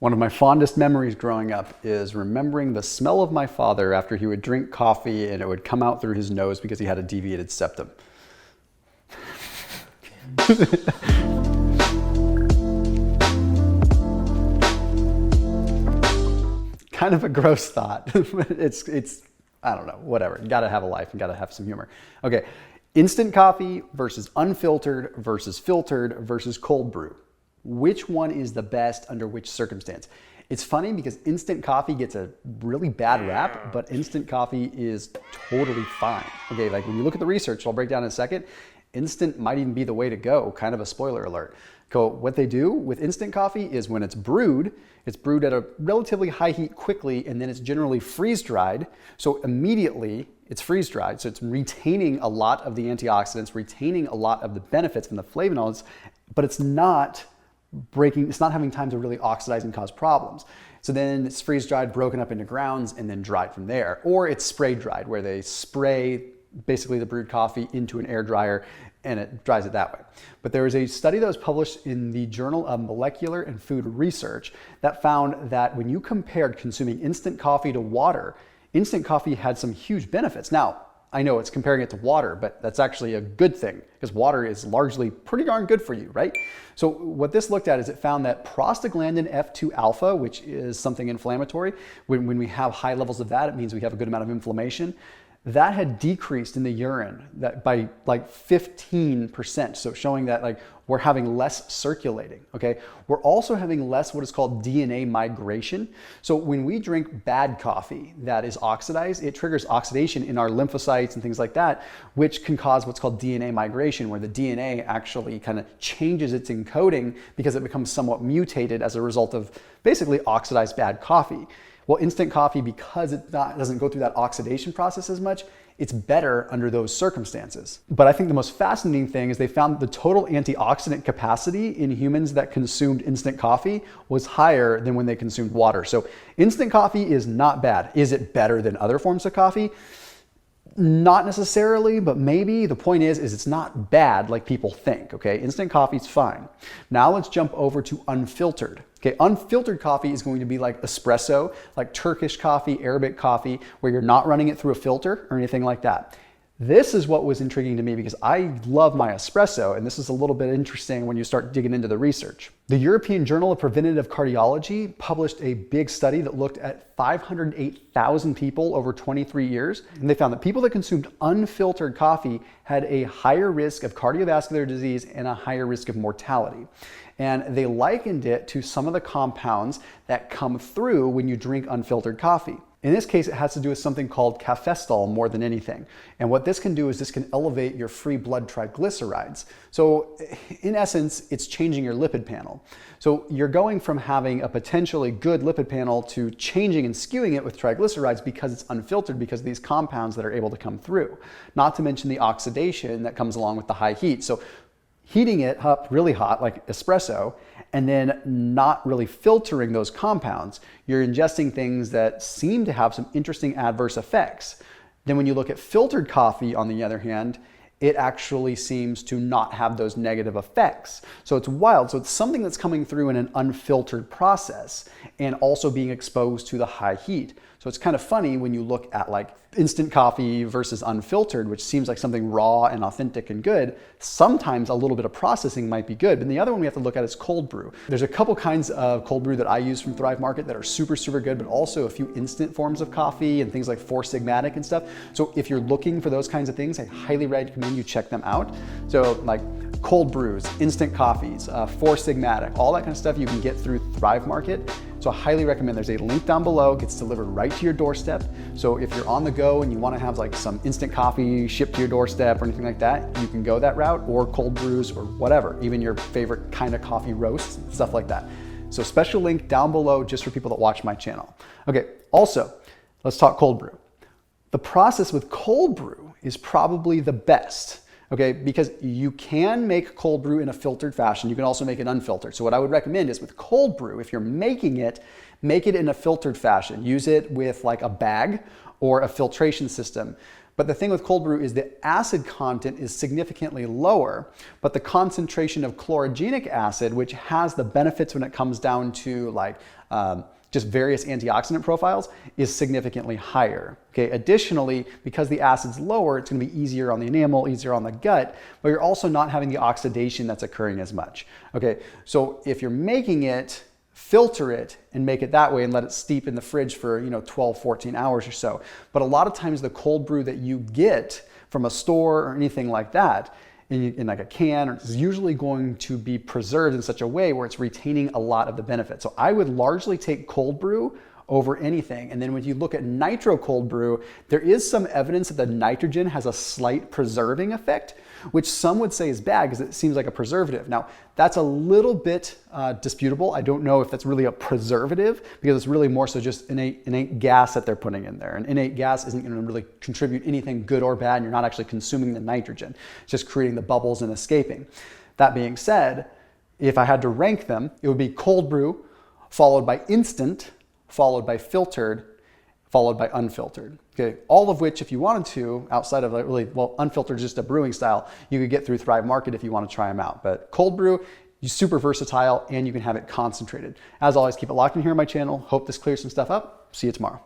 One of my fondest memories growing up is remembering the smell of my father after he would drink coffee and it would come out through his nose because he had a deviated septum. Kind of a gross thought. it's I don't know, whatever. You gotta have a life and gotta have some humor. Okay, instant coffee versus unfiltered versus filtered versus cold brew. Which one is the best under which circumstance? It's funny because instant coffee gets a really bad rap, but instant coffee is totally fine. Okay, like when you look at the research, I'll break down in a second, instant might even be the way to go, kind of a spoiler alert. What they do with instant coffee is when it's brewed at a relatively high heat quickly, and then it's generally freeze-dried. So immediately it's freeze-dried, so it's retaining a lot of the antioxidants, retaining a lot of the benefits and the flavonoids, but it's not having time to really oxidize and cause problems. So then it's freeze-dried, broken up into grounds, and then dried from there. Or it's spray-dried, where they spray basically the brewed coffee into an air dryer and it dries it that way. But there was a study that was published in the Journal of Molecular and Food Research that found that when you compared consuming instant coffee to water, instant coffee had some huge benefits. Now, I know it's comparing it to water, but that's actually a good thing because water is largely pretty darn good for you, right? So what this looked at is it found that prostaglandin F2 alpha, which is something inflammatory, when we have high levels of that, it means we have a good amount of inflammation. That had decreased in the urine by like 15%. So showing that like we're having less circulating, okay? We're also having less what is called DNA migration. So when we drink bad coffee that is oxidized, it triggers oxidation in our lymphocytes and things like that, which can cause what's called DNA migration, where the DNA actually kind of changes its encoding because it becomes somewhat mutated as a result of basically oxidized bad coffee. Well, instant coffee, because it doesn't go through that oxidation process as much, it's better under those circumstances. But I think the most fascinating thing is they found the total antioxidant capacity in humans that consumed instant coffee was higher than when they consumed water. So instant coffee is not bad. Is it better than other forms of coffee? Not necessarily, but maybe. The point is it's not bad like people think, okay? Instant coffee is fine. Now let's jump over to unfiltered. Okay, unfiltered coffee is going to be like espresso, like Turkish coffee, Arabic coffee, where you're not running it through a filter or anything like that. This is what was intriguing to me because I love my espresso, and this is a little bit interesting when you start digging into the research. The European Journal of Preventative Cardiology published a big study that looked at 508,000 people over 23 years, and they found that people that consumed unfiltered coffee had a higher risk of cardiovascular disease and a higher risk of mortality. And they likened it to some of the compounds that come through when you drink unfiltered coffee. In this case, it has to do with something called cafestol more than anything. And what this can do is this can elevate your free blood triglycerides. So in essence, it's changing your lipid panel. So you're going from having a potentially good lipid panel to changing and skewing it with triglycerides because it's unfiltered, because of these compounds that are able to come through. Not to mention the oxidation that comes along with the high heat. So heating it up really hot, like espresso, and then not really filtering those compounds, you're ingesting things that seem to have some interesting adverse effects. Then when you look at filtered coffee, on the other hand, it actually seems to not have those negative effects. So it's wild. So it's something that's coming through in an unfiltered process and also being exposed to the high heat. So it's kind of funny when you look at like instant coffee versus unfiltered, which seems like something raw and authentic and good. Sometimes a little bit of processing might be good. But the other one we have to look at is cold brew. There's a couple kinds of cold brew that I use from Thrive Market that are super, super good, but also a few instant forms of coffee and things like Four Sigmatic and stuff. So if you're looking for those kinds of things, I highly recommend you check them out. So like cold brews, instant coffees, Four Sigmatic, all that kind of stuff you can get through Thrive Market. So I highly recommend. There's a link down below, gets delivered right to your doorstep. So if you're on the go and you want to have like some instant coffee shipped to your doorstep or anything like that, you can go that route, or cold brews or whatever, even your favorite kind of coffee roasts, stuff like that. So special link down below just for people that watch my channel. Okay, also, let's talk cold brew. The process with cold brew is probably the best. Okay, because you can make cold brew in a filtered fashion. You can also make it unfiltered. So what I would recommend is with cold brew, if you're making it, make it in a filtered fashion. Use it with like a bag or a filtration system. But the thing with cold brew is the acid content is significantly lower, but the concentration of chlorogenic acid, which has the benefits when it comes down to like just various antioxidant profiles, is significantly higher. Okay. Additionally, because the acid's lower, it's going to be easier on the enamel, easier on the gut, but you're also not having the oxidation that's occurring as much. Okay. So if you're making it, filter it and make it that way and let it steep in the fridge for 12, 14 hours or so. But a lot of times the cold brew that you get from a store or anything like that in like a can is usually going to be preserved in such a way where it's retaining a lot of the benefits. So I would largely take cold brew over anything. And then when you look at nitro cold brew, there is some evidence that the nitrogen has a slight preserving effect, which some would say is bad because it seems like a preservative. Now, that's a little bit disputable. I don't know if that's really a preservative because it's really more so just innate gas that they're putting in there. And innate gas isn't going to really contribute anything good or bad, and you're not actually consuming the nitrogen. It's just creating the bubbles and escaping. That being said, if I had to rank them, it would be cold brew, followed by instant, followed by filtered, followed by unfiltered. Okay, all of which, if you wanted to, outside of unfiltered is just a brewing style, you could get through Thrive Market if you want to try them out. But cold brew, you're super versatile and you can have it concentrated. As always, keep it locked in here on my channel. Hope this clears some stuff up. See you tomorrow.